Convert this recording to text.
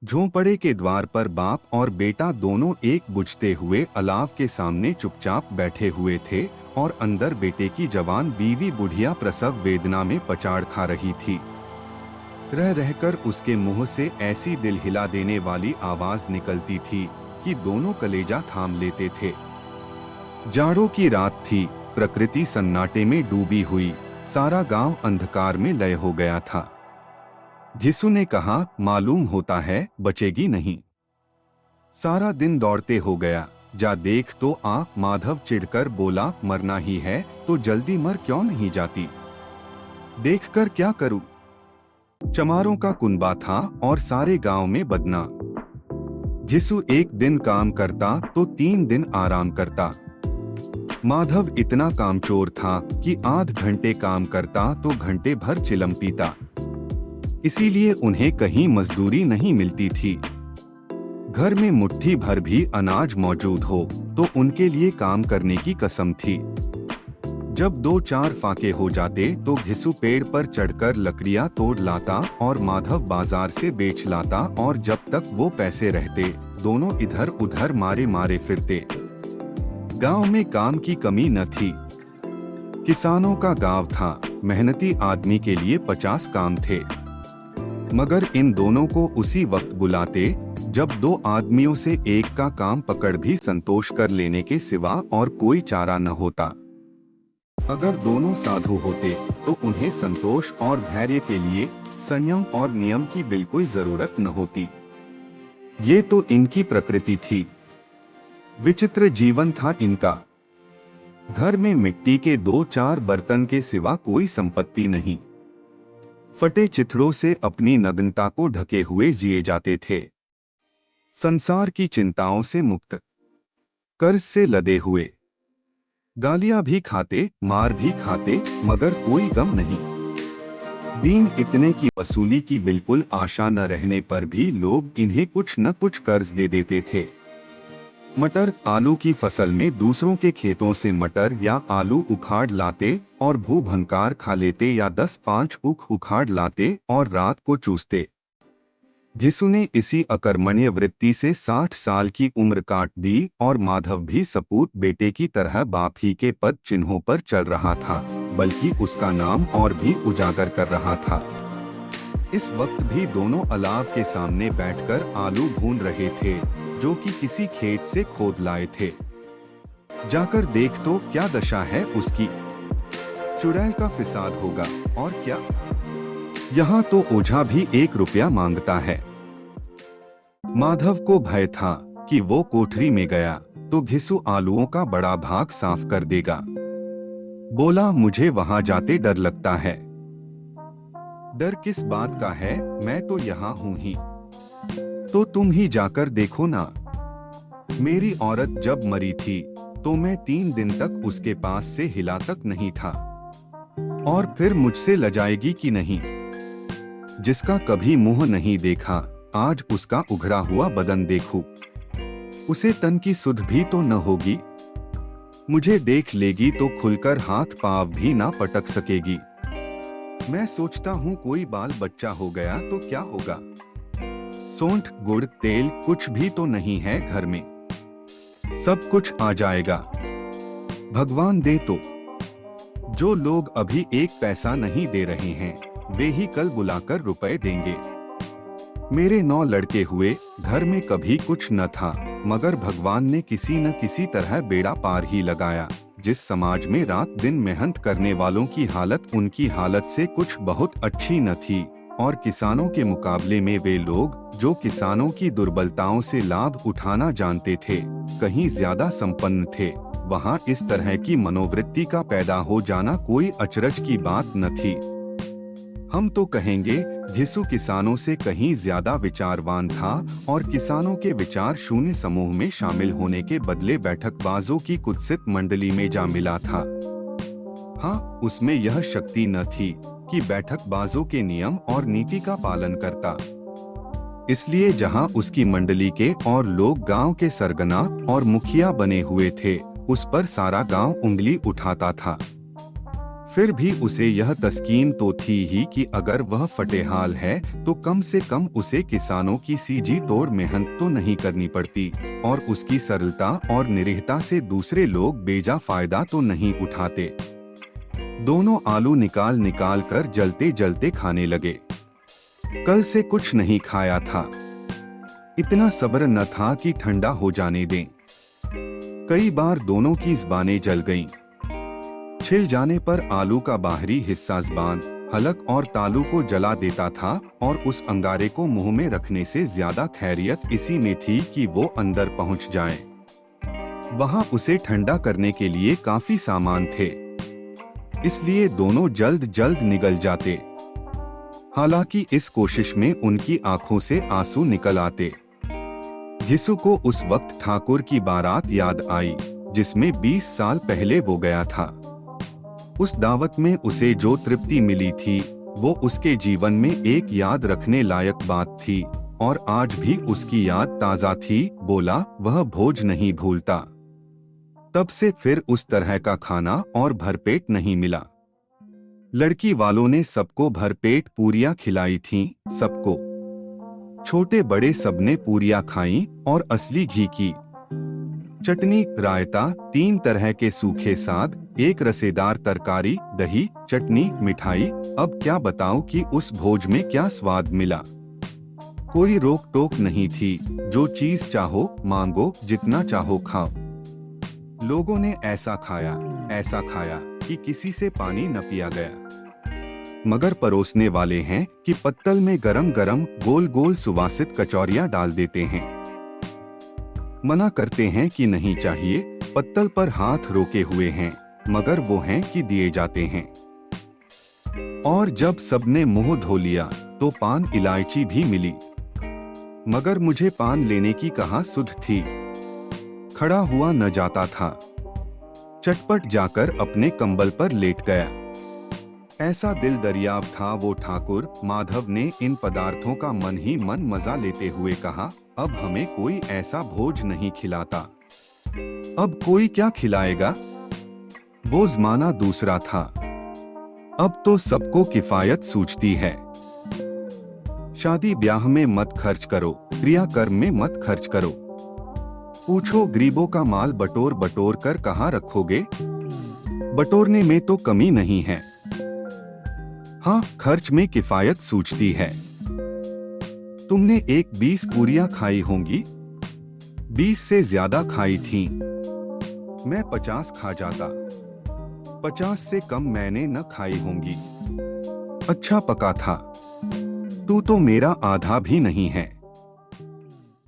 झोंपड़े के द्वार पर बाप और बेटा दोनों एक बुझते हुए अलाव के सामने चुपचाप बैठे हुए थे और अंदर बेटे की जवान बीवी बुढ़िया प्रसव वेदना में पचाड़ खा रही थी। रह रहकर उसके मुंह से ऐसी दिल हिला देने वाली आवाज निकलती थी कि दोनों कलेजा थाम लेते थे। जाड़ों की रात थी, प्रकृति सन्नाटे में डूबी हुई, सारा गांव अंधकार में लय हो गया था। घिसू ने कहा, मालूम होता है बचेगी नहीं। सारा दिन दौड़ते हो गया, जा देख तो आ। माधव चिढ़कर बोला, मरना ही है तो जल्दी मर क्यों नहीं जाती? देखकर क्या करूं? चमारों का कुनबा था और सारे गांव में बदना। घिसू एक दिन काम करता तो 3 दिन आराम करता। माधव इतना कामचोर था कि आध घंटे काम करता तो घंटे भर चिलम पीता। इसीलिए उन्हें कहीं मजदूरी नहीं मिलती थी। घर में मुट्ठी भर भी अनाज मौजूद हो तो उनके लिए काम करने की कसम थी। जब 2-4 फाके हो जाते तो घिसू पेड़ पर चढ़कर लकड़ियां तोड़ लाता और माधव बाजार से बेच लाता, और जब तक वो पैसे रहते दोनों इधर उधर मारे मारे फिरते। गांव में काम की कमी न थी। किसानों का गांव था, मेहनती आदमी के लिए 50 काम थे। मगर इन दोनों को उसी वक्त बुलाते जब 2 आदमियों से एक का काम पकड़ भी संतोष कर लेने के सिवा और कोई चारा न होता। अगर दोनों साधु होते तो उन्हें संतोष और धैर्य के लिए संयम और नियम की बिल्कुल जरूरत न होती। ये तो इनकी प्रकृति थी। विचित्र जीवन था इनका। घर में मिट्टी के 2-4 बर्तन के सिवा कोई संपत्ति नहीं। फटे चिथड़ों से अपनी नग्नता को ढके हुए जिए जाते थे। संसार की चिंताओं से मुक्त, कर्ज से लदे हुए, गालियां भी खाते, मार भी खाते, मगर कोई गम नहीं। दीन इतने की वसूली की बिल्कुल आशा न रहने पर भी लोग इन्हें कुछ न कुछ कर्ज दे देते थे। मटर आलू की फसल में दूसरों के खेतों से मटर या आलू उखाड़ लाते और भूभंकार खा लेते, या 10-5 ऊख उखाड़ लाते और रात को चूसते। घिसू ने इसी अकर्मण्य वृत्ति से 60 साल की उम्र काट दी और माधव भी सपूत बेटे की तरह बाप ही के पद चिन्हों पर चल रहा था, बल्कि उसका नाम और भी उजागर कर रहा था। इस वक्त भी दोनों अलाव के सामने बैठकर आलू भून रहे थे, जो कि किसी खेत से खोद लाए थे। जाकर देख तो क्या दशा है उसकी। चुड़ैल का फिसाद होगा और क्या। यहाँ तो ओझा भी 1 रुपया मांगता है। माधव को भय था कि वो कोठरी में गया तो घिसू आलूओं का बड़ा भाग साफ कर देगा। बोला, मुझे वहां जाते डर लगता है। डर किस बात का है, मैं तो यहाँ हूँ ही। तो तुम ही जाकर देखो ना। मेरी औरत जब मरी थी तो मैं 3 दिन तक उसके पास से हिला तक नहीं था। और फिर मुझसे लजाएगी कि नहीं? जिसका कभी मुंह नहीं देखा, आज उसका उघड़ा हुआ बदन देखूं। उसे तन की सुध भी तो न होगी। मुझे देख लेगी तो खुलकर हाथ पांव भी ना पटक सकेगी। मैं सोचता हूँ कोई बाल बच्चा हो गया तो क्या होगा। सोंठ गुड़ तेल कुछ भी तो नहीं है घर में। सब कुछ आ जाएगा, भगवान दे तो। जो लोग अभी 1 पैसा नहीं दे रहे हैं वे ही कल बुलाकर रुपए देंगे। मेरे 9 लड़के हुए, घर में कभी कुछ न था, मगर भगवान ने किसी न किसी तरह बेड़ा पार ही लगाया। जिस समाज में रात दिन मेहनत करने वालों की हालत उनकी हालत से कुछ बहुत अच्छी न थी, और किसानों के मुकाबले में वे लोग जो किसानों की दुर्बलताओं से लाभ उठाना जानते थे कहीं ज्यादा संपन्न थे, वहाँ इस तरह की मनोवृत्ति का पैदा हो जाना कोई अचरज की बात न थी। हम तो कहेंगे घिसू किसानों से कहीं ज्यादा विचारवान था और किसानों के विचार शून्य समूह में शामिल होने के बदले बैठकबाजों की कुत्सित मंडली में जा मिला था। हाँ, उसमें यह शक्ति न थी कि बैठकबाजों के नियम और नीति का पालन करता। इसलिए जहाँ उसकी मंडली के और लोग गांव के सरगना और मुखिया बने हुए थे, उस पर सारा गांव उंगली उठाता था। फिर भी उसे यह तस्कीन तो थी ही कि अगर वह फटेहाल है तो कम से कम उसे किसानों की सीजी तोड़ मेहनत तो नहीं करनी पड़ती और उसकी सरलता और निरीहता से दूसरे लोग बेजा फायदा तो नहीं उठाते। दोनों आलू निकाल निकाल कर जलते जलते खाने लगे। कल से कुछ नहीं खाया था, इतना सब्र न था कि ठंडा हो जाने दें। कई बार दोनों की ज़बानें जल गईं। छिल जाने पर आलू का बाहरी हिस्सा ज़बान, हलक और तालू को जला देता था और उस अंगारे को मुंह में रखने से ज्यादा खैरियत इसी में थी कि वो अंदर पहुंच जाए। वहां उसे ठंडा करने के लिए काफी सामान थे, इसलिए दोनों जल्द जल्द निगल जाते। हालांकि इस कोशिश में उनकी आंखों से आंसू निकल आते। घिसू को उस वक्त ठाकुर की बारात याद आई जिसमें 20 साल पहले वो गया था। उस दावत में उसे जो तृप्ति मिली थी वो उसके जीवन में एक याद रखने लायक बात थी और आज भी उसकी याद ताजा थी। बोला वह भोज नहीं भूलता। तब से फिर उस तरह का खाना और भरपेट नहीं मिला। लड़की वालों ने सबको भरपेट पूरियां खिलाई थीं, सबको, छोटे बड़े सबने पूरियां खाईं और असली घी की चटनी, रायता, 3 तरह के सूखे साग, एक रसेदार तरकारी, दही, चटनी, मिठाई। अब क्या बताऊं कि उस भोज में क्या स्वाद मिला। कोई रोक टोक नहीं थी, जो चीज चाहो मांगो, जितना चाहो खाओ। लोगों ने ऐसा खाया कि किसी से पानी न पिया गया। मगर परोसने वाले हैं कि पत्तल में गरम गरम गोल गोल सुवासित कचौरियां डाल देते हैं। मना करते हैं कि नहीं चाहिए, पत्तल पर हाथ रोके हुए हैं, मगर वो हैं कि दिए जाते हैं। और जब सबने मुंह धो लिया तो पान इलायची भी मिली, मगर मुझे पान लेने की कहाँ सुध थी। खड़ा हुआ न जाता था, चटपट जाकर अपने कंबल पर लेट गया। ऐसा दिल दरियाव था वो ठाकुर। माधव ने इन पदार्थों का मन ही मन मजा लेते हुए कहा, अब हमें कोई ऐसा भोज नहीं खिलाता। अब कोई क्या खिलाएगा। वो ज़माना दूसरा था, अब तो सबको किफायत सूझती है। शादी ब्याह में मत खर्च करो, क्रियाकर्म में मत खर्च करो। पूछो गरीबों का माल बटोर बटोर कर कहाँ रखोगे। बटोरने में तो कमी नहीं है, हाँ खर्च में किफायत सूझती है। तुमने 20 पूरियां खाई होंगी, 20 से ज्यादा खाई थीं। मैं 50 खा जाता, 50 से कम मैंने न खाई होंगी। अच्छा पका था, तू तो मेरा आधा भी नहीं है।